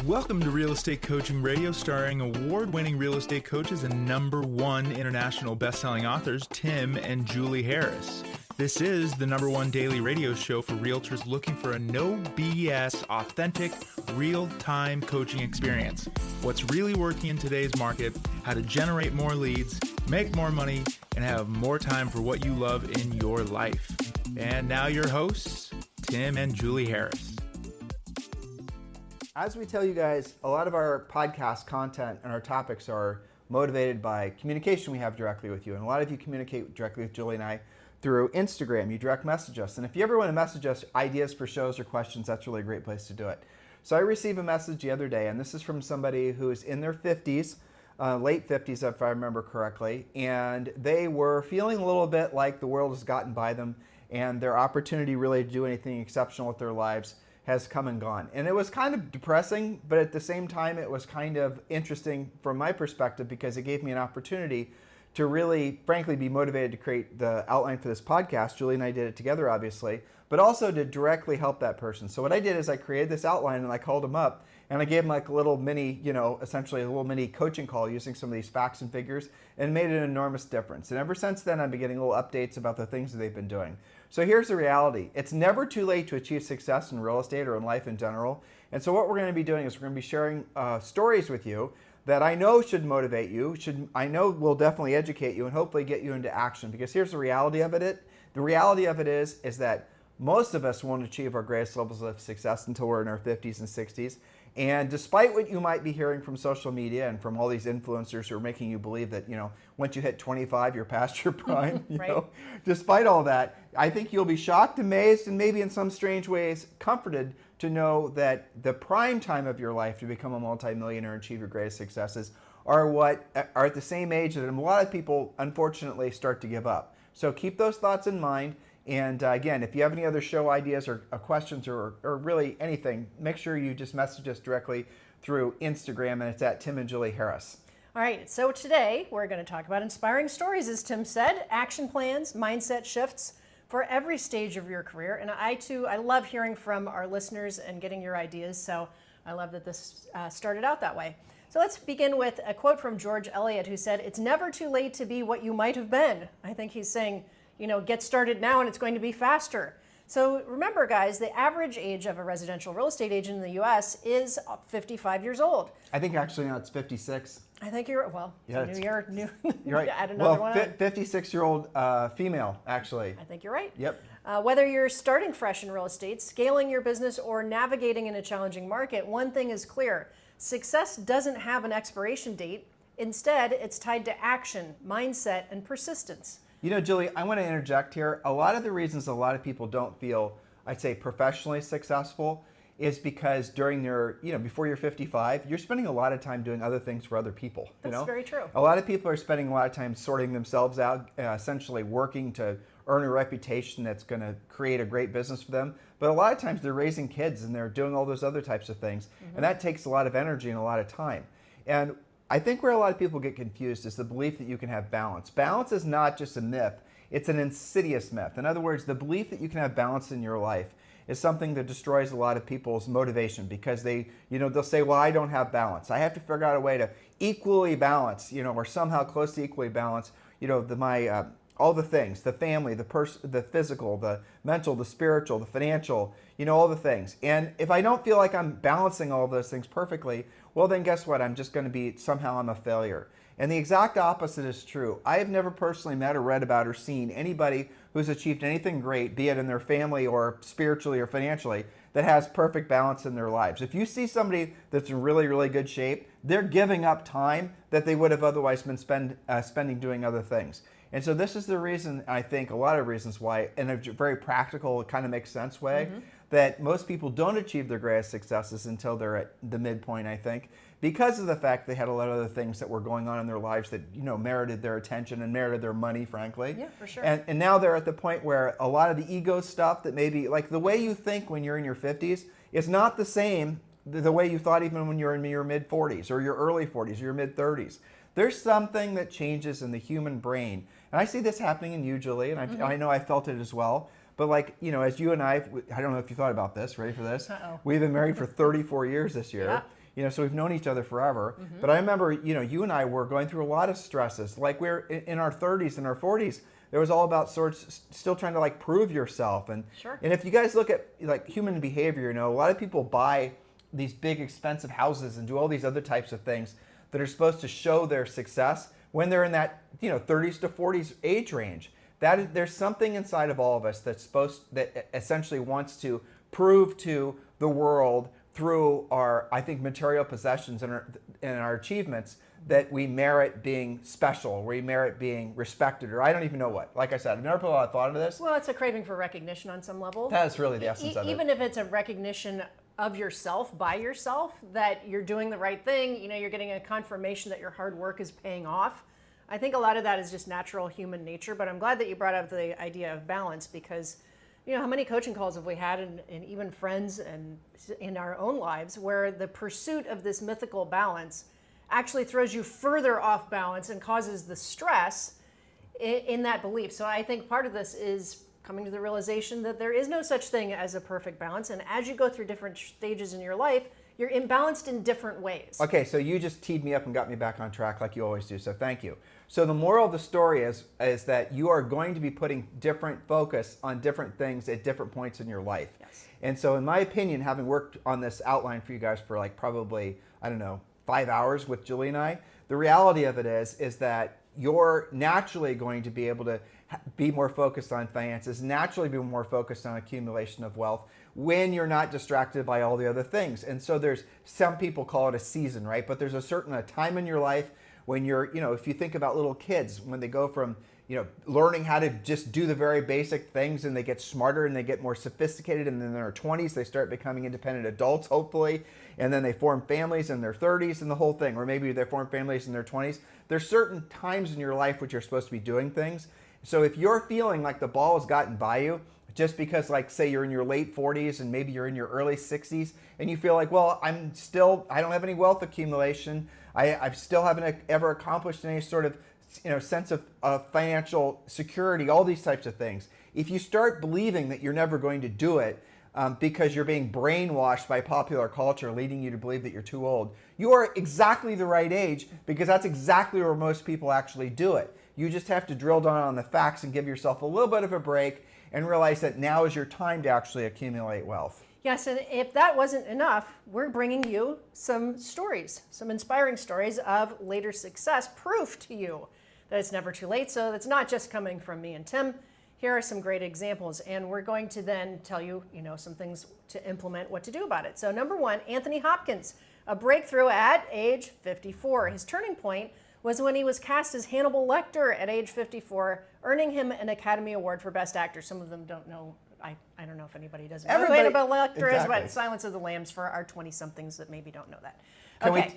Welcome to Real Estate Coaching Radio, starring award-winning real estate coaches and #1 international best-selling authors, Tim and Julie Harris. This is the #1 daily radio show for realtors looking for a no BS, authentic, real-time coaching experience. What's really working in today's market, how to generate more leads, make more money, and have more time for what you love in your life. And now your hosts, Tim and Julie Harris. As we tell you guys, a lot of our podcast content and our topics are motivated by communication we have directly with you. And a lot of you communicate directly with Julie and I through Instagram. You direct message us. And if you ever want to message us ideas for shows or questions, that's really a great place to do it. So I received a message the other day, and this is from somebody who's in their 50s, late 50s if I remember correctly, and they were feeling a little bit like the world has gotten by them and their opportunity really to do anything exceptional with their lives has come and gone. And it was kind of depressing, but at the same time, it was kind of interesting from my perspective because it gave me an opportunity to really, frankly, be motivated to create the outline for this podcast. Julie and I did it together, obviously, but also to directly help that person. So what I did is I created this outline and I called them up and I gave them like a little mini, essentially a little mini coaching call using some of these facts and figures, and made an enormous difference. And ever since then, I've been getting little updates about the things that they've been doing. So here's the reality. It's never too late to achieve success in real estate or in life in general. And so what we're going to be doing is we're going to be sharing stories with you that I know should motivate you, I know will definitely educate you and hopefully get you into action. Because here's the reality of it. The reality of it is that most of us won't achieve our greatest levels of success until we're in our 50s and 60s. And despite what you might be hearing from social media and from all these influencers who are making you believe that, once you hit 25, you're past your prime, Right. Despite all that, I think you'll be shocked, amazed, and maybe in some strange ways comforted to know that the prime time of your life to become a multimillionaire and achieve your greatest successes are at the same age that a lot of people, unfortunately, start to give up. So keep those thoughts in mind. And again, if you have any other show ideas or questions or really anything, make sure you just message us directly through Instagram, and it's at Tim and Julie Harris. All right, so today we're going to talk about inspiring stories, as Tim said, action plans, mindset shifts for every stage of your career. And I love hearing from our listeners and getting your ideas, so I love that this started out that way. So let's begin with a quote from George Eliot, who said, "It's never too late to be what you might have been." I think he's saying, get started now and it's going to be faster. So remember, guys, the average age of a residential real estate agent in the U.S. is 55 years old. I think actually now it's 56. I think you're, Yeah, new you're right. add another one on. 56-year-old female, actually. I think you're right. Yep. Whether you're starting fresh in real estate, scaling your business, or navigating in a challenging market, one thing is clear. Success doesn't have an expiration date. Instead, it's tied to action, mindset, and persistence. Julie, I want to interject here. A lot of the reasons a lot of people don't feel, I'd say, professionally successful is because during their, before you're 55, you're spending a lot of time doing other things for other people. That's very true. A lot of people are spending a lot of time sorting themselves out, essentially working to earn a reputation that's going to create a great business for them. But a lot of times they're raising kids and they're doing all those other types of things. Mm-hmm. And that takes a lot of energy and a lot of time. And I think where a lot of people get confused is the belief that you can have balance. Balance is not just a myth, it's an insidious myth. In other words, the belief that you can have balance in your life is something that destroys a lot of people's motivation because they'll say, well, I don't have balance. I have to figure out a way to equally balance, or somehow close to equally balance, all the things, the family, the physical, the mental, the spiritual, the financial, all the things. And if I don't feel like I'm balancing all of those things perfectly, well, then guess what? I'm just going to be, somehow I'm a failure. And the exact opposite is true. I have never personally met or read about or seen anybody who's achieved anything great, be it in their family or spiritually or financially, that has perfect balance in their lives. If you see somebody that's in really, really good shape, they're giving up time that they would have otherwise been spending doing other things. And so this is the reason, I think, a lot of reasons why, in a very practical, it kind of makes sense way, that most people don't achieve their greatest successes until they're at the midpoint, I think, because of the fact they had a lot of other things that were going on in their lives that, merited their attention and merited their money, frankly. Yeah, for sure. And now they're at the point where a lot of the ego stuff that maybe, like the way you think when you're in your 50s is not the same the way you thought even when you're in your mid-40s or your early 40s or your mid-30s. There's something that changes in the human brain. And I see this happening in you, Julie, and I know I felt it as well. But as you and I don't know if you thought about this, ready for this? Uh-oh. We've been married for 34 years this year. Yeah. So we've known each other forever. But I remember, you and I were going through a lot of stresses. Like we're in our 30s and our 40s. It was all about still trying to like prove yourself. And Sure. and if you guys look at like human behavior, a lot of people buy these big expensive houses and do all these other types of things that are supposed to show their success when they're in that 30s to 40s age range. There's something inside of all of us that essentially wants to prove to the world through our, I think, material possessions and our achievements that we merit being special, we merit being respected, or I don't even know what. Like I said, I've never put a lot of thought into this. Well, it's a craving for recognition on some level. That's really the essence of it. Even if it's a recognition of yourself by yourself, that you're doing the right thing, you're getting a confirmation that your hard work is paying off. I think a lot of that is just natural human nature, but I'm glad that you brought up the idea of balance, because how many coaching calls have we had, and even friends and in our own lives, where the pursuit of this mythical balance actually throws you further off balance and causes the stress in that belief. So I think part of this is coming to the realization that there is no such thing as a perfect balance, and as you go through different stages in your life, you're imbalanced in different ways. Okay, so you just teed me up and got me back on track like you always do, so thank you. So the moral of the story is that you are going to be putting different focus on different things at different points in your life. Yes. And so in my opinion, having worked on this outline for you guys for like probably, 5 hours with Julie and I, the reality of it is that you're naturally going to be able to be more focused on finances, naturally be more focused on accumulation of wealth when you're not distracted by all the other things. And so there's, some people call it a season, right? But there's a certain time in your life when you're, if you think about little kids, when they go from, learning how to just do the very basic things, and they get smarter and they get more sophisticated, and then in their 20s they start becoming independent adults, hopefully, and then they form families in their 30s and the whole thing, or maybe they form families in their 20s. There's certain times in your life which you're supposed to be doing things. So if you're feeling like the ball has gotten by you, just because, like, say you're in your late 40s and maybe you're in your early 60s, and you feel like, well, I don't have any wealth accumulation, I still haven't ever accomplished any sort of sense of financial security, all these types of things. If you start believing that you're never going to do it because you're being brainwashed by popular culture, leading you to believe that you're too old, you are exactly the right age, because that's exactly where most people actually do it. You just have to drill down on the facts and give yourself a little bit of a break and realize that now is your time to actually accumulate wealth. Yes, and if that wasn't enough, we're bringing you some stories, some inspiring stories of later success, proof to you that it's never too late. So it's not just coming from me and Tim. Here are some great examples, and we're going to then tell you, some things to implement, what to do about it. So number one, Anthony Hopkins, a breakthrough at age 54. His turning point was when he was cast as Hannibal Lecter at age 54, earning him an Academy Award for Best Actor. Some of them don't know. I don't know if anybody does know who Hannibal Lecter is, but Silence of the Lambs for our 20-somethings that maybe don't know that.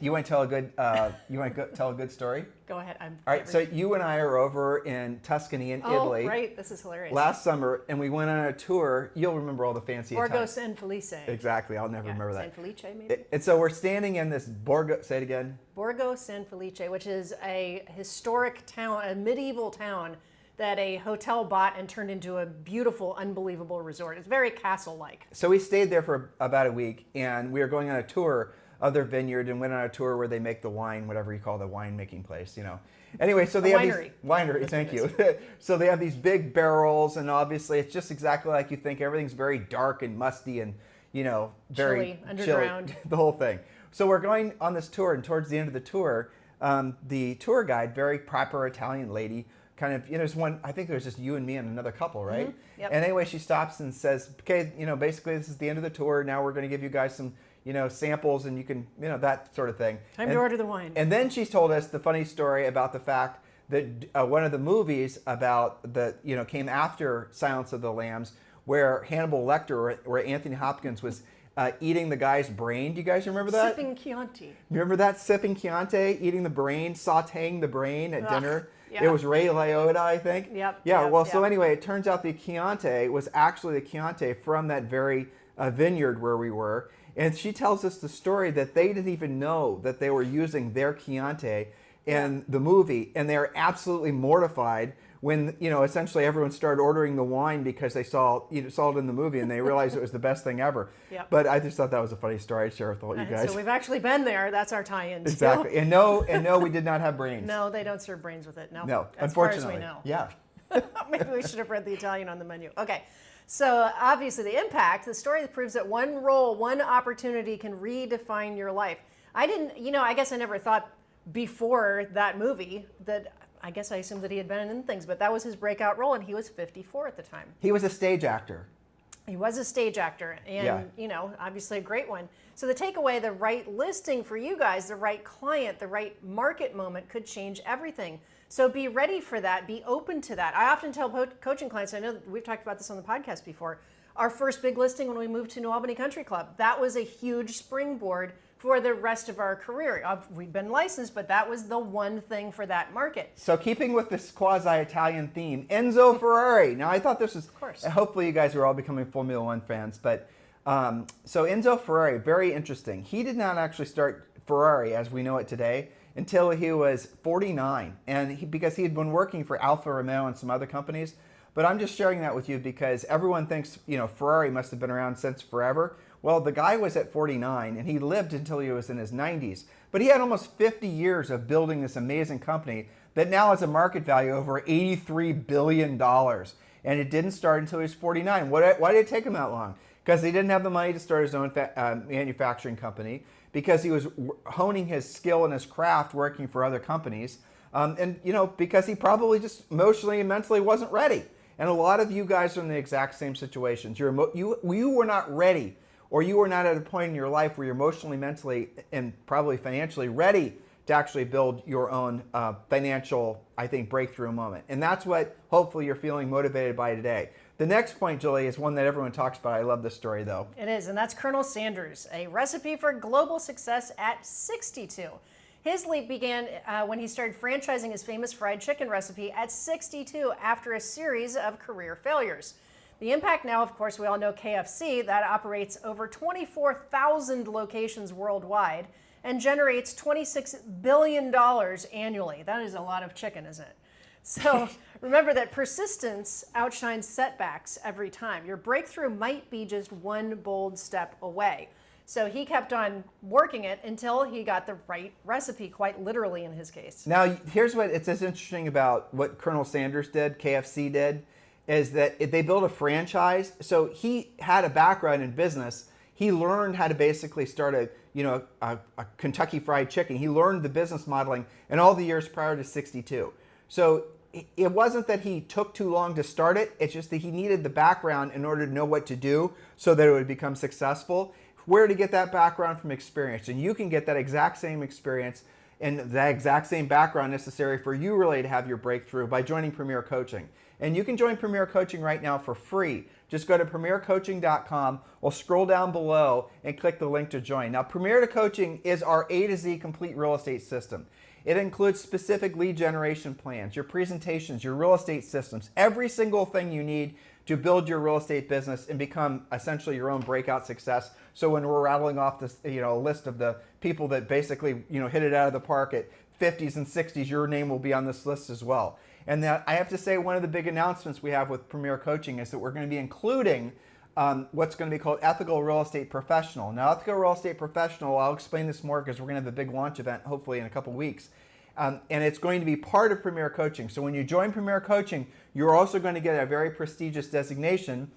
You want to tell a good story? Go ahead. All right. So you and I are over in Tuscany in Italy. Oh, right. This is hilarious. Last summer, and we went on a tour. You'll remember all the fancy Borgo San Felice. Exactly. I'll never remember that. San Felice, maybe. And so we're standing in this Borgo. Say it again. Borgo San Felice, which is a historic town, a medieval town that a hotel bought and turned into a beautiful, unbelievable resort. It's very castle-like. So we stayed there for about a week, and we were going on a tour of their vineyard, and went on a tour where they make the wine, whatever you call the wine-making place, Anyway, so they have these winery. Thank you. So they have these big barrels, and obviously it's just exactly like you think. Everything's very dark and musty, and very chilly, underground, the whole thing. So we're going on this tour, and towards the end of the tour, the tour guide, very proper Italian lady, kind of, there's one, I think there's just you and me and another couple, right? Mm-hmm. Yep. And anyway, she stops and says, okay, basically this is the end of the tour. Now we're going to give you guys some, samples, and you can, that sort of thing. Time to order the wine. And then she told us the funny story about the fact that one of the movies about came after Silence of the Lambs, where Hannibal Lecter, where Anthony Hopkins was eating the guy's brain. Do you guys remember that? Sipping Chianti. Remember that? Sipping Chianti, eating the brain, sauteing the brain at dinner. Yeah. It was Ray Liotta, I think. Yep. Yeah. So anyway, it turns out the Chianti was actually the Chianti from that very vineyard where we were. And she tells us the story that they didn't even know that they were using their Chianti in the movie, and they're absolutely mortified when essentially everyone started ordering the wine because they saw saw it in the movie and they realized it was the best thing ever. Yep. But I just thought that was a funny story I'd share with all you guys. So we've actually been there. That's our tie-in. Exactly. Too. And no, we did not have brains. No, they don't serve brains with it. No. No, as unfortunately. Far as we know. Yeah. Maybe we should have read the Italian on the menu. Okay. So obviously the impact, the story that proves that one role, one opportunity can redefine your life. I guess I never thought before that movie that, I guess I assumed that he had been in things, but that was his breakout role and he was 54 at the time. He was a stage actor. He was a stage actor and, obviously a great one. So the takeaway, the right listing for you guys, the right client, the right market moment could change everything. So be ready for that. Be open to that. I often tell coaching clients, I know that we've talked about this on the podcast before, our first big listing when we moved to New Albany Country Club, that was a huge springboard for the rest of our career. We've been licensed, but that was the one thing for that market. So keeping with this quasi-Italian theme, Enzo Ferrari. Now I thought this was, of course, hopefully you guys are all becoming Formula One fans, but so Enzo Ferrari, very interesting. He did not actually start Ferrari as we know it today until he was 49, and because he had been working for Alfa Romeo and some other companies. But I'm just sharing that with you because everyone thinks Ferrari must have been around since forever. Well, the guy was at 49 and he lived until he was in his 90s. But he had almost 50 years of building this amazing company that now has a market value over $83 billion. And it didn't start until he was 49. Why did it take him that long? Because he didn't have the money to start his own manufacturing company, because he was honing his skill and his craft working for other companies, and because he probably just emotionally and mentally wasn't ready. And a lot of you guys are in the exact same situations. You were not ready, or you were not at a point in your life where you're emotionally, mentally, and probably financially ready to actually build your own financial, I think, breakthrough moment. And that's what hopefully you're feeling motivated by today. The next point, Julie, is one that everyone talks about. I love this story, though. It is, and that's Colonel Sanders, a recipe for global success at 62. His leap began when he started franchising his famous fried chicken recipe at 62 after a series of career failures. The impact now, of course, we all know KFC, that operates over 24,000 locations worldwide and generates $26 billion annually. That is a lot of chicken, isn't it? So remember that persistence outshines setbacks every time. Your breakthrough might be just one bold step away. So he kept on working it until he got the right recipe, quite literally in his case. Now, here's what it's interesting about what Colonel Sanders did, KFC did, is that they built a franchise. So he had a background in business. He learned how to basically start a Kentucky Fried Chicken. He learned the business modeling in all the years prior to 62. So it wasn't that he took too long to start it. It's just that he needed the background in order to know what to do so that it would become successful. Where to get that background? From experience. And you can get that exact same experience and that exact same background necessary for you really to have your breakthrough by joining Premier Coaching. And you can join Premier Coaching right now for free. Just go to premiercoaching.com or scroll down below and click the link to join. Now, Premier Coaching is our A to Z complete real estate system. It includes specific lead generation plans, your presentations, your real estate systems, every single thing you need to build your real estate business and become essentially your own breakout success. So when we're rattling off this, list of the people that basically, hit it out of the park at 50s and 60s, your name will be on this list as well. And that I have to say, one of the big announcements we have with Premier Coaching is that we're going to be including what's going to be called Ethical Real Estate Professional. Now, Ethical Real Estate Professional, I'll explain this more because we're going to have a big launch event hopefully in a couple weeks. And it's going to be part of Premier Coaching. So when you join Premier Coaching, you're also going to get a very prestigious designation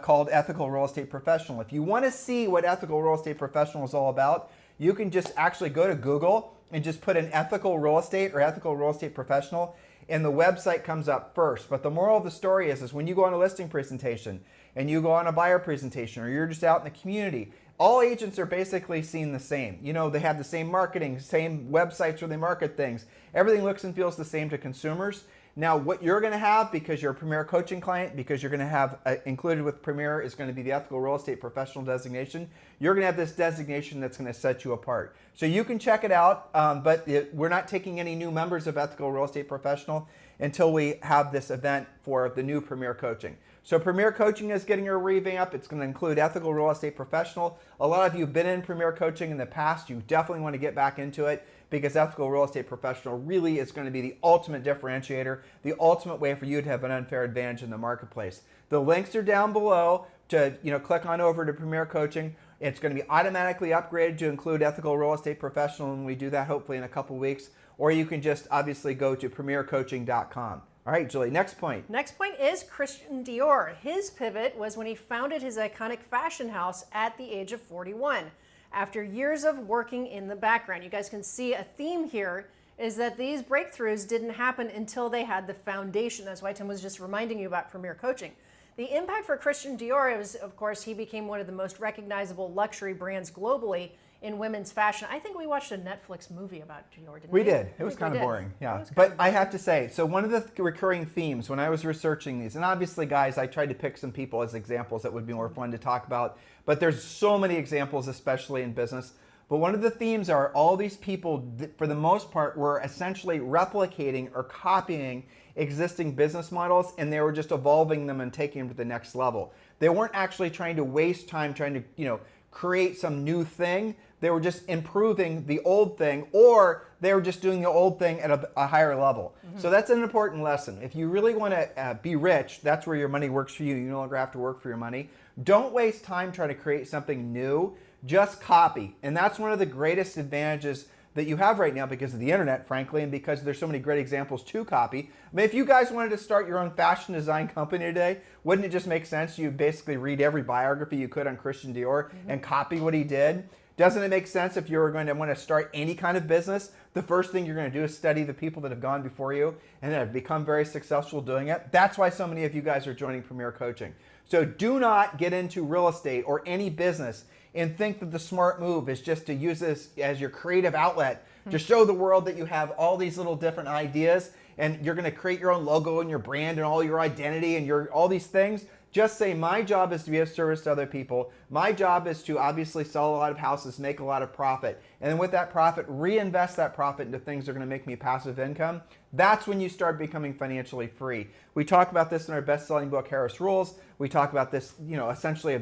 called Ethical Real Estate Professional. If you want to see what Ethical Real Estate Professional is all about, you can just actually go to Google and just put in ethical real estate or ethical real estate professional, and the website comes up first. But the moral of the story is when you go on a listing presentation and you go on a buyer presentation, or you're just out in the community, all agents are basically seen the same. They have the same marketing, same websites where they market things. Everything looks and feels the same to consumers. Now, what you're going to have, because you're a Premier Coaching client, because you're going to have included with Premier is going to be the Ethical Real Estate Professional designation. You're going to have this designation that's going to set you apart. So you can check it out, but we're not taking any new members of Ethical Real Estate Professional until we have this event for the new Premier Coaching. So Premier Coaching is getting a revamp. It's going to include ethical real estate professional. A lot of you have been in Premier Coaching in the past. You definitely want to get back into it because ethical real estate professional really is going to be the ultimate differentiator, the ultimate way for you to have an unfair advantage in the marketplace. The links are down below to click on over to Premier Coaching. It's going to be automatically upgraded to include ethical real estate professional, and we do that hopefully in a couple weeks. Or you can just obviously go to premiercoaching.com. All right, Julie, next point. Next point is Christian Dior. His pivot was when he founded his iconic fashion house at the age of 41. After years of working in the background, you guys can see a theme here is that these breakthroughs didn't happen until they had the foundation. That's why Tim was just reminding you about Premier Coaching. The impact for Christian Dior is, of course, he became one of the most recognizable luxury brands globally in women's fashion. I think we watched a Netflix movie about Dior, didn't we? We did. It was kind of boring, yeah. But I have to say, so one of the recurring themes when I was researching these, and obviously, guys, I tried to pick some people as examples that would be more fun to talk about, but there's so many examples, especially in business. But one of the themes are all these people, for the most part, were essentially replicating or copying existing business models, and they were just evolving them and taking them to the next level. They weren't actually trying to waste time trying to, create some new thing. They were just improving the old thing, or they were just doing the old thing at a higher level. Mm-hmm. So that's an important lesson. If you really want to be rich, that's where your money works for you. You no longer have to work for your money. Don't waste time trying to create something new. Just copy. And that's one of the greatest advantages that you have right now because of the internet, frankly, and because there's so many great examples to copy. I mean, if you guys wanted to start your own fashion design company today, wouldn't it just make sense you basically read every biography you could on Christian Dior and copy what he did? Doesn't it make sense if you're going to want to start any kind of business, the first thing you're going to do is study the people that have gone before you and that have become very successful doing it? That's why so many of you guys are joining Premier Coaching. So do not get into real estate or any business and think that the smart move is just to use this as your creative outlet to show the world that you have all these little different ideas and you're going to create your own logo and your brand and all your identity and all these things. Just say, my job is to be of service to other people. My job is to obviously sell a lot of houses, make a lot of profit. And then with that profit, reinvest that profit into things that are going to make me passive income. That's when you start becoming financially free. We talk about this in our best-selling book, Harris Rules. We talk about this, essentially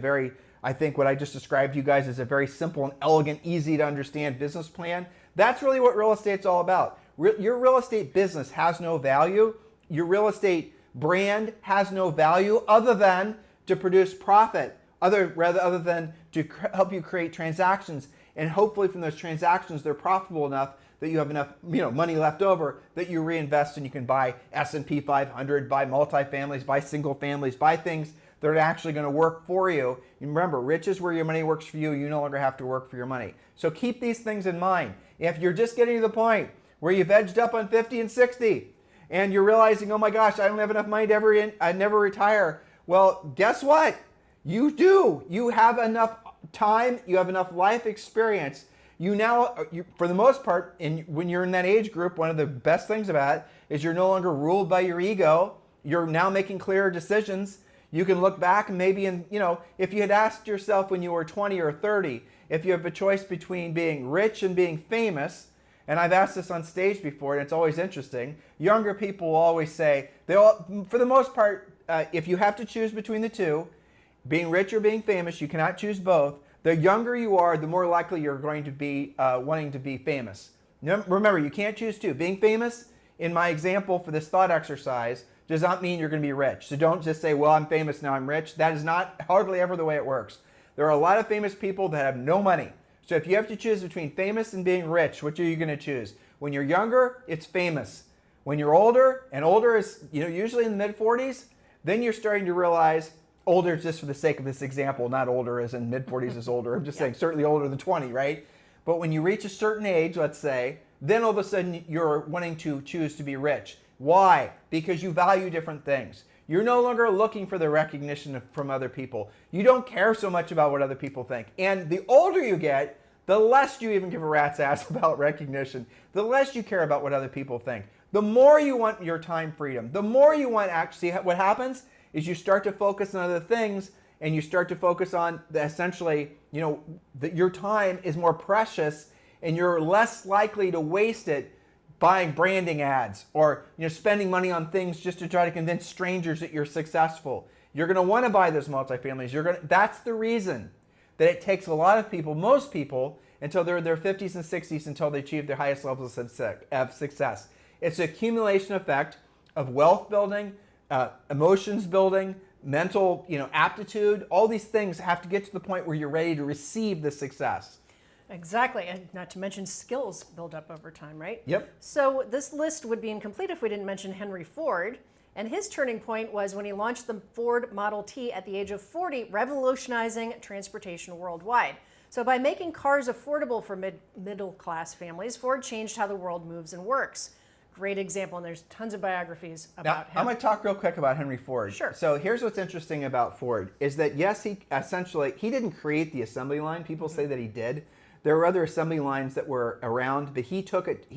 I think what I just described to you guys is a very simple and elegant, easy to understand business plan. That's really what real estate's all about. Your real estate business has no value. Your real estate brand has no value other than to produce profit, other than to help you create transactions. And hopefully from those transactions, they're profitable enough that you have enough money left over that you reinvest and you can buy S&P 500, buy multifamilies, buy single families, buy things that are actually going to work for you. And remember, rich is where your money works for you. You no longer have to work for your money. So keep these things in mind. If you're just getting to the point where you've edged up on 50 and 60 and you're realizing, oh my gosh, I don't have enough money to never retire. Well, guess what? You do. You have enough time. You have enough life experience. For the most part, when you're in that age group, one of the best things about it is you're no longer ruled by your ego. You're now making clearer decisions. You can look back and maybe, if you had asked yourself when you were 20 or 30, if you have a choice between being rich and being famous, and I've asked this on stage before, and it's always interesting, younger people will always say, for the most part, if you have to choose between the two, being rich or being famous, you cannot choose both. The younger you are, the more likely you're going to be wanting to be famous. Remember, you can't choose two. Being famous, in my example for this thought exercise, does not mean you're going to be rich. So don't just say, well, I'm famous, now I'm rich. That is not hardly ever the way it works. There are a lot of famous people that have no money. So if you have to choose between famous and being rich, which are you going to choose? When you're younger, it's famous. When you're older, and older is usually in the mid-40s, then you're starting to realize, older just for the sake of this example, not older as in mid-40s is older. I'm just saying certainly older than 20, right? But when you reach a certain age, let's say, then all of a sudden you're wanting to choose to be rich. Why? Because you value different things. You're no longer looking for the recognition from other people. You don't care so much about what other people think. And the older you get, the less you even give a rat's ass about recognition. The less you care about what other people think. The more you want your time freedom. The more you want actually, what happens is you start to focus on other things and you start to focus on essentially, that your time is more precious and you're less likely to waste it buying branding ads or spending money on things just to try to convince strangers that you're successful. You're going to want to buy those multifamilies. That's the reason that it takes a lot of people, most people, until they're in their 50s and 60s until they achieve their highest levels of success. It's an accumulation effect of wealth building, emotions building, mental aptitude. All these things have to get to the point where you're ready to receive the success. Exactly, and not to mention skills build up over time, right? Yep. So this list would be incomplete if we didn't mention Henry Ford. And his turning point was when he launched the Ford Model T at the age of 40, revolutionizing transportation worldwide. So by making cars affordable for middle-class families, Ford changed how the world moves and works. Great example, and there's tons of biographies about him. I'm going to talk real quick about Henry Ford. Sure. So here's what's interesting about Ford is that, yes, he didn't create the assembly line. People say that he did. There were other assembly lines that were around, but he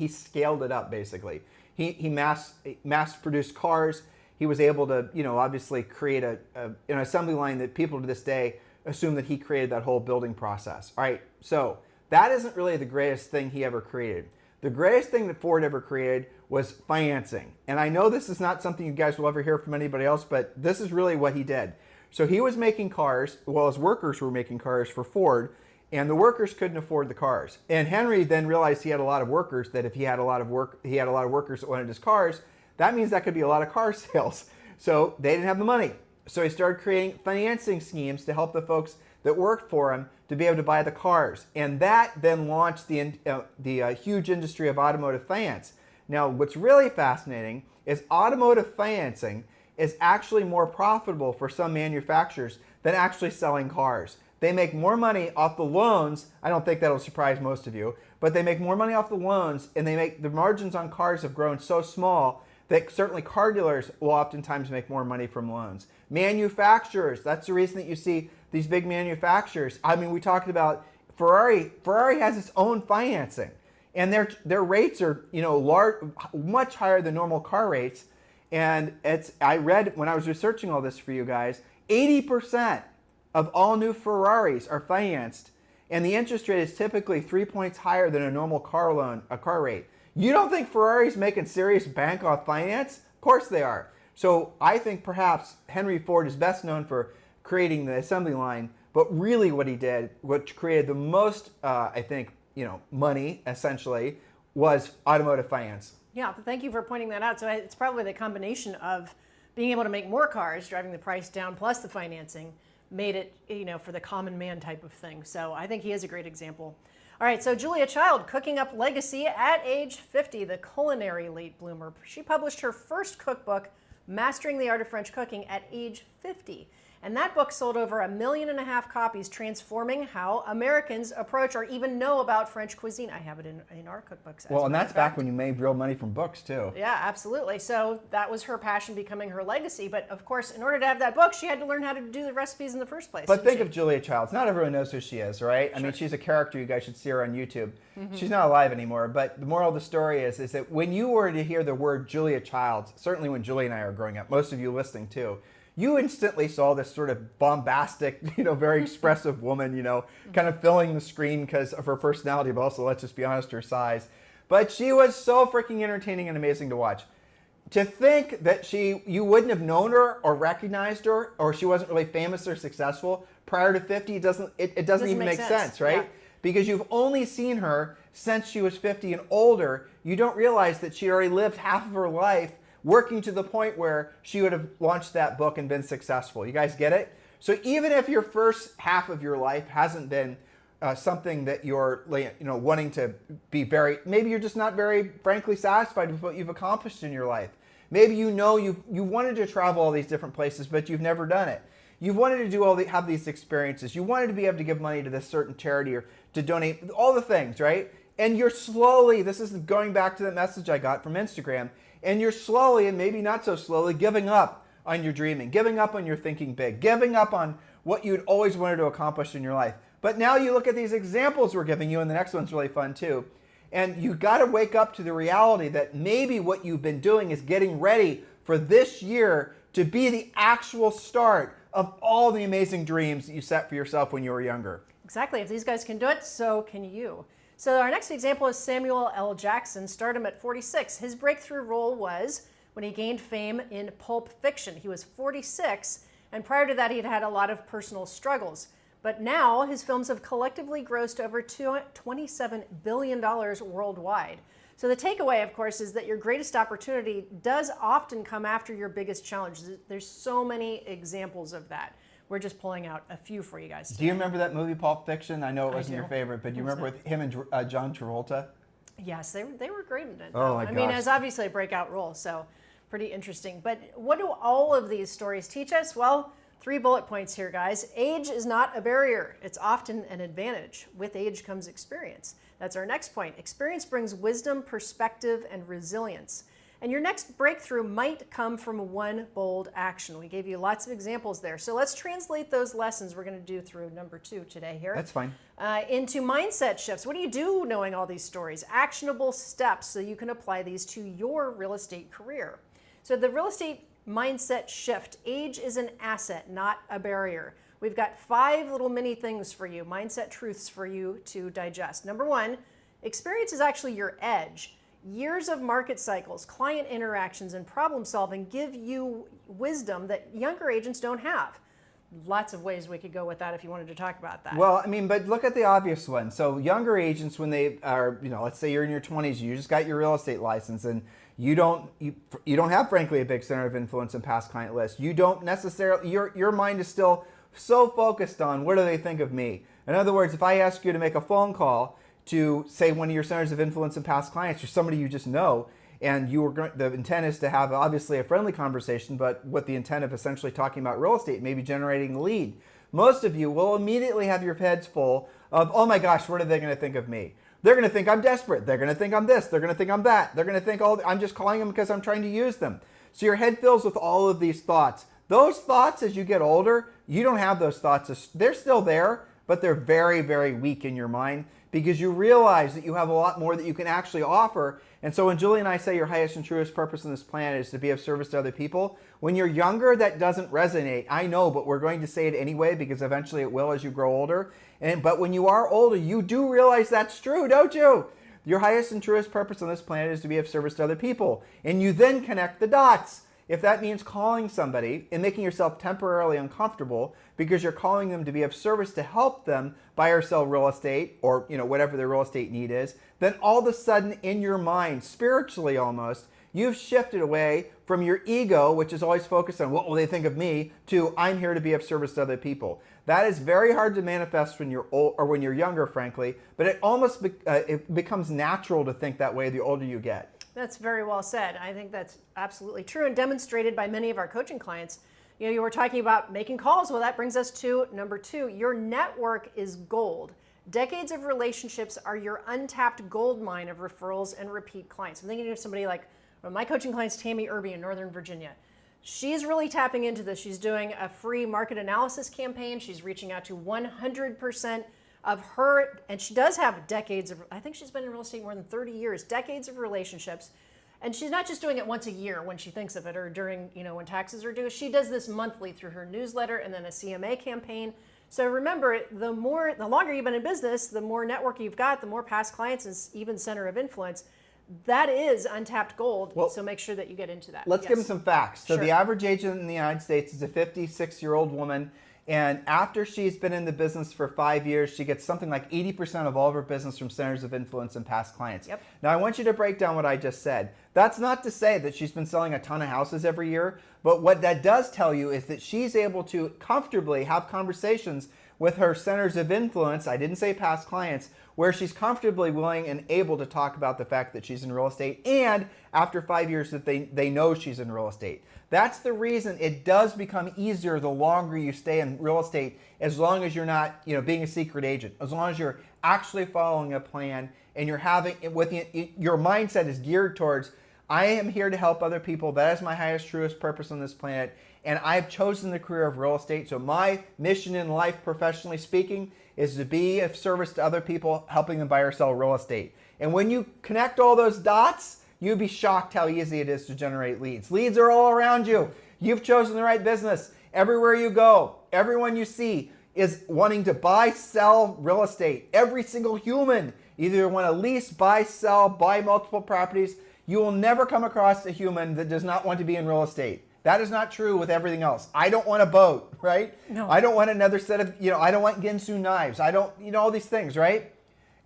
scaled it up, basically. He mass-produced cars. He was able to, obviously create an assembly line that people to this day assume that he created that whole building process. All right, so that isn't really the greatest thing he ever created. The greatest thing that Ford ever created was financing. And I know this is not something you guys will ever hear from anybody else, but this is really what he did. So he was making cars, well, his workers were making cars for Ford, and the workers couldn't afford the cars. And Henry then realized he had a lot of workers, that if he had a lot of workers that wanted his cars, that means that could be a lot of car sales. So they didn't have the money. So he started creating financing schemes to help the folks that worked for him to be able to buy the cars. And that then launched the huge industry of automotive finance. Now, what's really fascinating is automotive financing is actually more profitable for some manufacturers than actually selling cars. They make more money off the loans. I don't think that'll surprise most of you, but they make more money off the loans, and the margins on cars have grown so small that certainly car dealers will oftentimes make more money from loans. Manufacturers, that's the reason that you see these big manufacturers. I mean, we talked about Ferrari. Ferrari has its own financing, and their rates are much higher than normal car rates. And I read when I was researching all this for you guys, 80% of all new Ferraris are financed, and the interest rate is typically 3 points higher than a normal car rate. You don't think Ferrari's making serious bank off finance? Of course they are. So I think perhaps Henry Ford is best known for creating the assembly line, but really what he did, what created the most, money essentially, was automotive finance. Yeah, thank you for pointing that out. So it's probably the combination of being able to make more cars, driving the price down, plus the financing, made it, for the common man type of thing. So I think he is a great example. All right, so Julia Child, cooking up legacy at age 50, the culinary late bloomer. She published her first cookbook, Mastering the Art of French Cooking, at age 50. And that book sold over 1.5 million copies, transforming how Americans approach or even know about French cuisine. I have it in our cookbooks. Well, and that's back when you made real money from books, too. Yeah, absolutely. So that was her passion becoming her legacy. But of course, in order to have that book, she had to learn how to do the recipes in the first place. But think of Julia Childs. Not everyone knows who she is, right? I mean, she's a character. You guys should see her on YouTube. Mm-hmm. She's not alive anymore. But the moral of the story is that when you were to hear the word Julia Childs, certainly when Julie and I were growing up, most of you listening too, you instantly saw this sort of bombastic, very expressive woman, kind of filling the screen because of her personality, but also, let's just be honest, her size. But she was so freaking entertaining and amazing to watch. To think that you wouldn't have known her or recognized her, or she wasn't really famous or successful prior to 50, it doesn't even make sense, right? Yeah. Because you've only seen her since she was 50 and older. You don't realize that she already lived half of her life working to the point where she would have launched that book and been successful. You guys get it? So even if your first half of your life hasn't been something that you're wanting to be maybe you're just not very frankly satisfied with what you've accomplished in your life. Maybe you wanted to travel all these different places, but you've never done it. You've wanted to have these experiences. You wanted to be able to give money to this certain charity or to donate, all the things, right? And you're slowly, this is going back to the message I got from Instagram, and you're slowly, and maybe not so slowly, giving up on your dreaming, giving up on your thinking big, giving up on what you'd always wanted to accomplish in your life. But now you look at these examples we're giving you, and the next one's really fun too. And you got to wake up to the reality that maybe what you've been doing is getting ready for this year to be the actual start of all the amazing dreams that you set for yourself when you were younger. Exactly. If these guys can do it, so can you. So our next example is Samuel L. Jackson, stardom at 46. His breakthrough role was when he gained fame in Pulp Fiction. He was 46, And prior to that, he'd had a lot of personal struggles. But now his films have collectively grossed over $27 billion worldwide. So the takeaway, of course, is that your greatest opportunity does often come after your biggest challenge. There's so many examples of that. We're just pulling out a few for you guys today. Do you remember that movie Pulp Fiction? I know it wasn't your favorite, but do you remember with him and John Travolta? Yes, they were great in it. Oh my gosh. I mean, it's obviously a breakout role, so pretty interesting. But what do all of these stories teach us? Well, 3 bullet points here, guys. Age is not a barrier. It's often an advantage. With age comes experience. That's our next point. Experience brings wisdom, perspective, and resilience. And your next breakthrough might come from one bold action. We gave you lots of examples there. So let's translate those lessons we're going to do through number 2 today here. That's fine. Into mindset shifts. What do you do knowing all these stories? Actionable steps so you can apply these to your real estate career. So the real estate mindset shift. Age is an asset, not a barrier. We've got 5 little mini things for you, mindset truths for you to digest. Number 1, experience is actually your edge. Years of market cycles, client interactions, and problem solving give you wisdom that younger agents don't have. Lots of ways we could go with that if you wanted to talk about that. Well, I mean, but look at the obvious one. So younger agents, when they are, let's say you're in your 20s, you just got your real estate license, and you don't have, frankly, a big center of influence and past client list. You don't necessarily, your mind is still so focused on what do they think of me. In other words, if I ask you to make a phone call to, say, one of your centers of influence and past clients or somebody you just know, and the intent is to have obviously a friendly conversation, but with the intent of essentially talking about real estate, maybe generating a lead, most of you will immediately have your heads full of, oh my gosh, what are they going to think of me? They're going to think I'm desperate. They're going to think I'm this. They're going to think I'm that. They're going to think, I'm just calling them because I'm trying to use them. So your head fills with all of these thoughts. Those thoughts, as you get older, you don't have those thoughts. They're still there, but they're very, very weak in your mind because you realize that you have a lot more that you can actually offer. And so when Julie and I say your highest and truest purpose on this planet is to be of service to other people, when you're younger, that doesn't resonate. I know, but we're going to say it anyway because eventually it will as you grow older. But when you are older, you do realize that's true, don't you? Your highest and truest purpose on this planet is to be of service to other people. And you then connect the dots. If that means calling somebody and making yourself temporarily uncomfortable because you're calling them to be of service to help them buy or sell real estate or whatever their real estate need is, then all of a sudden in your mind, spiritually almost, you've shifted away from your ego, which is always focused on what will they think of me, to I'm here to be of service to other people. That is very hard to manifest when you're old or when you're younger, frankly, but it becomes natural to think that way the older you get. That's very well said. I think that's absolutely true and demonstrated by many of our coaching clients. You were talking about making calls. Well, that brings us to number 2. Your network is gold. Decades of relationships are your untapped gold mine of referrals and repeat clients. I'm thinking of somebody like my coaching client's Tammy Irby in Northern Virginia. She's really tapping into this. She's doing a free market analysis campaign. She's reaching out to 100% of her, and she does have decades of, I think she's been in real estate more than 30 years, decades of relationships. And she's not just doing it once a year when she thinks of it or during, when taxes are due. She does this monthly through her newsletter and then a CMA campaign. So remember, the longer you've been in business, the more network you've got, the more past clients and even center of influence. That is untapped gold, so make sure that you get into that. Let's give them some facts. So Sure. The average agent in the United States is a 56-year-old woman, and after she's been in the business for 5 years, she gets something like 80% of all of her business from centers of influence and past clients. Yep. Now, I want you to break down what I just said. That's not to say that she's been selling a ton of houses every year, but what that does tell you is that she's able to comfortably have conversations with her centers of influence, I didn't say past clients, where she's comfortably willing and able to talk about the fact that she's in real estate, and after 5 years that they know she's in real estate. That's the reason it does become easier the longer you stay in real estate, as long as you're not being a secret agent, as long as you're actually following a plan and you're having, your mindset is geared towards, I am here to help other people. That is my highest, truest purpose on this planet. And I've chosen the career of real estate. So my mission in life, professionally speaking, is to be of service to other people, helping them buy or sell real estate. And when you connect all those dots, you'd be shocked how easy it is to generate leads. Leads are all around you. You've chosen the right business. Everywhere you go, everyone you see is wanting to buy, sell real estate. Every single human either want to lease, buy, sell, buy multiple properties. You will never come across a human that does not want to be in real estate. That is not true with everything else. I don't want a boat, right? No. I don't want another set of, I don't want Ginsu knives. I don't, all these things, right?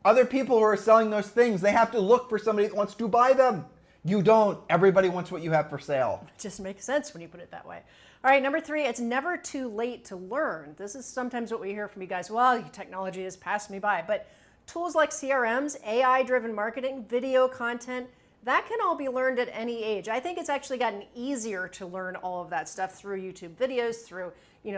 Other people who are selling those things, they have to look for somebody that wants to buy them. You don't. Everybody wants what you have for sale. It just makes sense when you put it that way. All right, number 3, it's never too late to learn. This is sometimes what we hear from you guys. Well, technology has passed me by. But tools like CRMs, AI-driven marketing, video content, that can all be learned at any age. I think it's actually gotten easier to learn all of that stuff through YouTube videos, through,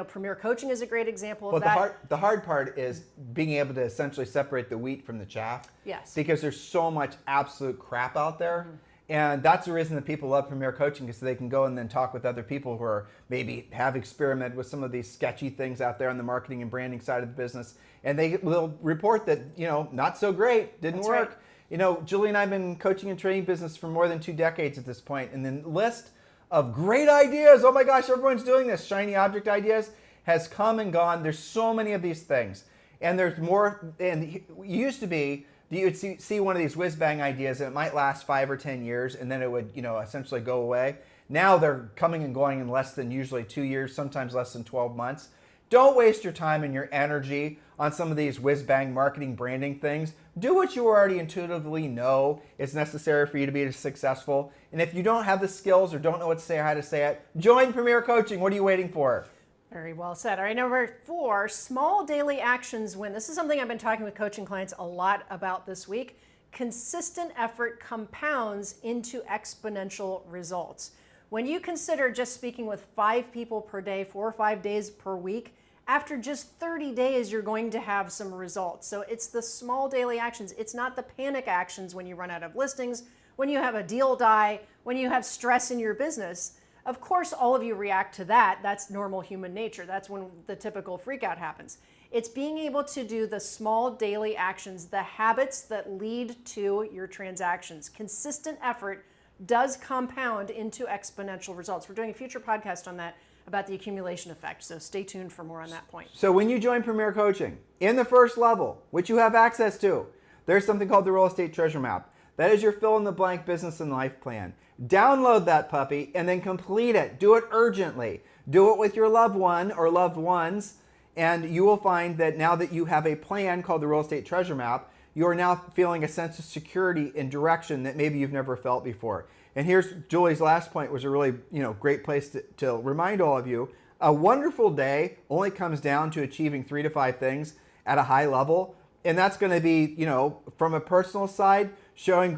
Premier Coaching is a great example of that. The hard part is being able to essentially separate the wheat from the chaff. Yes. Because there's so much absolute crap out there. Mm-hmm. And that's the reason that people love Premier Coaching, is so they can go and then talk with other people who are maybe have experimented with some of these sketchy things out there on the marketing and branding side of the business. And they will report that, not so great, didn't That's work. right. Julie and I have been coaching and training business for more than 2 decades at this point. And the list of great ideas, oh my gosh, everyone's doing this, shiny object ideas, has come and gone. There's so many of these things. And there's more, and it used to be, you would see one of these whiz-bang ideas and it might last 5 or 10 years and then it would, essentially go away. Now they're coming and going in less than usually 2 years, sometimes less than 12 months. Don't waste your time and your energy on some of these whiz-bang marketing branding things. Do what you already intuitively know is necessary for you to be successful. And if you don't have the skills or don't know what to say or how to say it, join Premier Coaching. What are you waiting for? Very well said. All right, number 4, small daily actions win. This is something I've been talking with coaching clients a lot about this week. Consistent effort compounds into exponential results. When you consider just speaking with 5 people per day, 4 or 5 days per week, after just 30 days, you're going to have some results. So it's the small daily actions. It's not the panic actions when you run out of listings, when you have a deal die, when you have stress in your business. Of course, all of you react to that. That's normal human nature. That's when the typical freakout happens. It's being able to do the small daily actions, the habits that lead to your transactions. Consistent effort does compound into exponential results. We're doing a future podcast on that, about the accumulation effect. So stay tuned for more on that point. So when you join Premier Coaching, in the first level, which you have access to, there's something called the Real Estate Treasure Map. That is your fill-in-the-blank business and life plan. Download that puppy and then complete it. Do it urgently. Do it with your loved one or loved ones, and you will find that now that you have a plan called the Real Estate Treasure Map, you are now feeling a sense of security and direction that maybe you've never felt before. And here's Julie's last point, was a really great place to remind all of you. A wonderful day only comes down to achieving 3 to 5 things at a high level. And that's going to be, from a personal side, showing,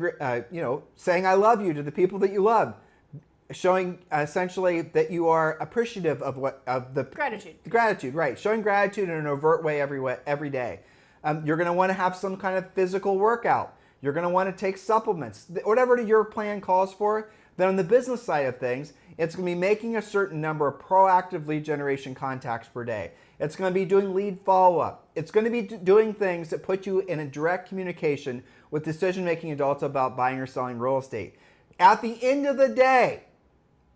saying I love you to the people that you love. Showing essentially that you are appreciative of the Gratitude. Gratitude, right. Showing gratitude in an overt way every day. You're going to want to have some kind of physical workout. You're going to want to take supplements, whatever your plan calls for. Then on the business side of things, it's going to be making a certain number of proactive lead generation contacts per day. It's going to be doing lead follow-up. It's going to be doing things that put you in a direct communication with decision-making adults about buying or selling real estate. At the end of the day,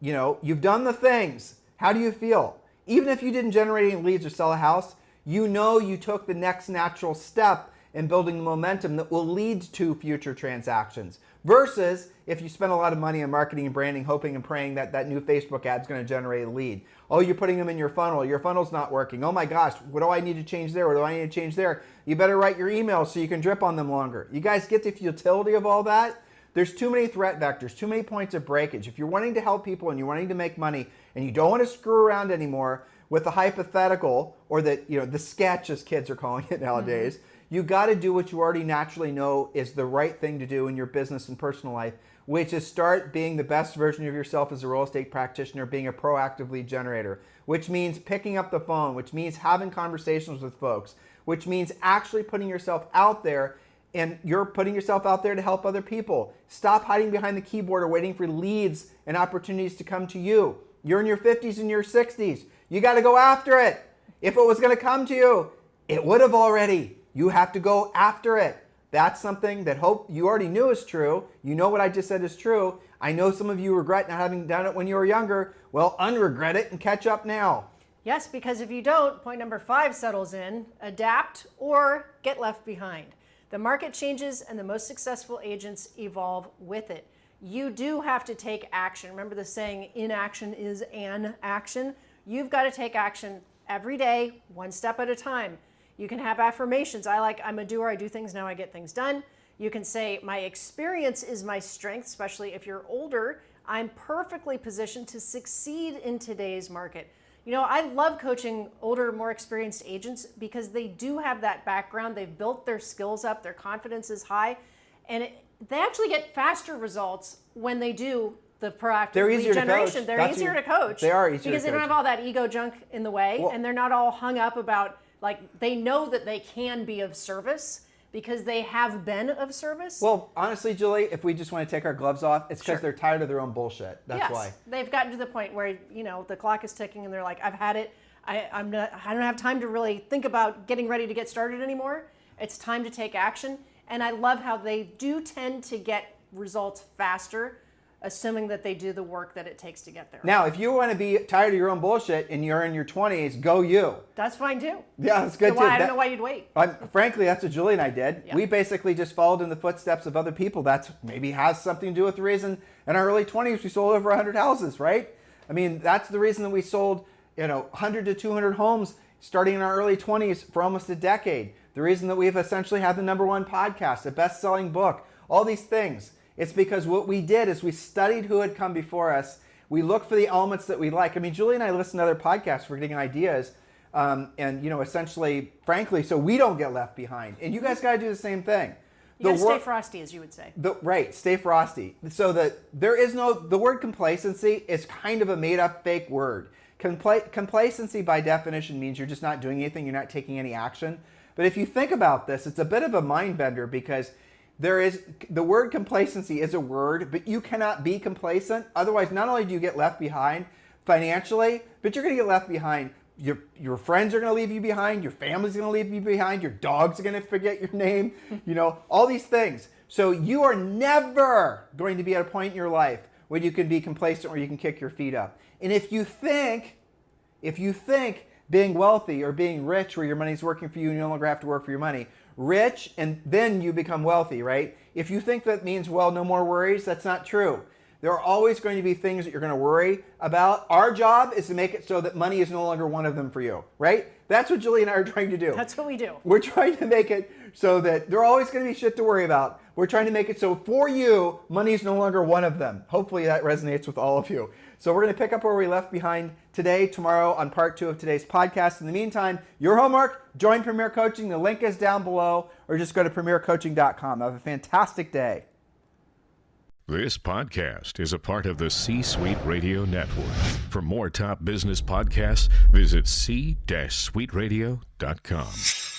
you've done the things. How do you feel? Even if you didn't generate any leads or sell a house, you took the next natural step in building the momentum that will lead to future transactions. Versus if you spend a lot of money on marketing and branding, hoping and praying that that new Facebook ad is going to generate a lead. Oh, you're putting them in your funnel. Your funnel's not working. Oh my gosh, what do I need to change there? What do I need to change there? You better write your emails so you can drip on them longer. You guys get the futility of all that? There's too many threat vectors, too many points of breakage. If you're wanting to help people and you're wanting to make money and you don't want to screw around anymore with the hypothetical or the sketch, as kids are calling it nowadays, you got to do what you already naturally know is the right thing to do in your business and personal life, which is start being the best version of yourself as a real estate practitioner, being a proactive lead generator, which means picking up the phone, which means having conversations with folks, which means actually putting yourself out there, and you're putting yourself out there to help other people. Stop hiding behind the keyboard or waiting for leads and opportunities to come to you. You're in your 50s and your 60s. You got to go after it. If it was going to come to you, it would have already. You have to go after it. That's something that hope you already knew is true. You know what I just said is true. I know some of you regret not having done it when you were younger. Well, unregret it and catch up now. Yes, because if you don't, point number 5 settles in: adapt or get left behind. The market changes and the most successful agents evolve with it. you do have to take action. Remember the saying, inaction is an action. You've got to take action every day, one step at a time. You can have affirmations. I'm a doer, I do things, now I get things done. You can say, my experience is my strength, especially if you're older. I'm perfectly positioned to succeed in today's market. You know, I love coaching older, more experienced agents because they do have that background. They've built their skills up, their confidence is high, and they actually get faster results when they do the proactive lead generation. They're easier to coach. They are easier to coach. Because they don't have all that ego junk in the way, and they're not all hung up about, they know that they can be of service because they have been of service. Well, honestly, Julie, if we just want to take our gloves off, it's because they're tired of their own bullshit. That's why. They've gotten to the point where, the clock is ticking and they're like, I've had it. I don't have time to really think about getting ready to get started anymore. It's time to take action. And I love how they do tend to get results faster, assuming that they do the work that it takes to get there. Now, if you want to be tired of your own bullshit and you're in your 20s, go you. That's fine too. Yeah, that's good too. I don't know why you'd wait. Frankly, that's what Julie and I did. Yeah. We basically just followed in the footsteps of other people. That's maybe has something to do with the reason in our early 20s we sold over 100 houses, right? I mean, that's the reason that we sold 100 to 200 homes starting in our early 20s for almost a decade. The reason that we've essentially had the #1 podcast, a best-selling book, all these things. It's because what we did is we studied who had come before us. We looked for the elements that we like. I mean, Julie and I listen to other podcasts for getting ideas, and essentially, frankly, so we don't get left behind. And you guys got to do the same thing. You got to stay frosty, as you would say. Right, stay frosty. So that the word complacency is kind of a made-up fake word. Complacency, by definition, means you're just not doing anything. You're not taking any action. But if you think about this, it's a bit of a mind bender because the word complacency is a word, but you cannot be complacent. Otherwise, not only do you get left behind financially, but you're going to get left behind. Your friends are going to leave you behind. Your family's going to leave you behind. Your dog's going to forget your name. All these things. So you are never going to be at a point in your life where you can be complacent or you can kick your feet up. And if you think being wealthy or being rich where your money's working for you and you no longer have to work for your money, rich and then you become wealthy, right? If you think that means, well, no more worries, that's not true. There are always going to be things that you're going to worry about. Our job is to make it so that money is no longer one of them for you, right? That's what Julie and I are trying to do. That's what we do. We're trying to make it so that there are always going to be shit to worry about. We're trying to make it so for you, money is no longer one of them. Hopefully that resonates with all of you. So we're going to pick up where we left behind tomorrow on part 2 of today's podcast. In the meantime, your homework, join Premier Coaching. The link is down below, or just go to premiercoaching.com. Have a fantastic day. This podcast is a part of the C-Suite Radio Network. For more top business podcasts, visit c-suiteradio.com.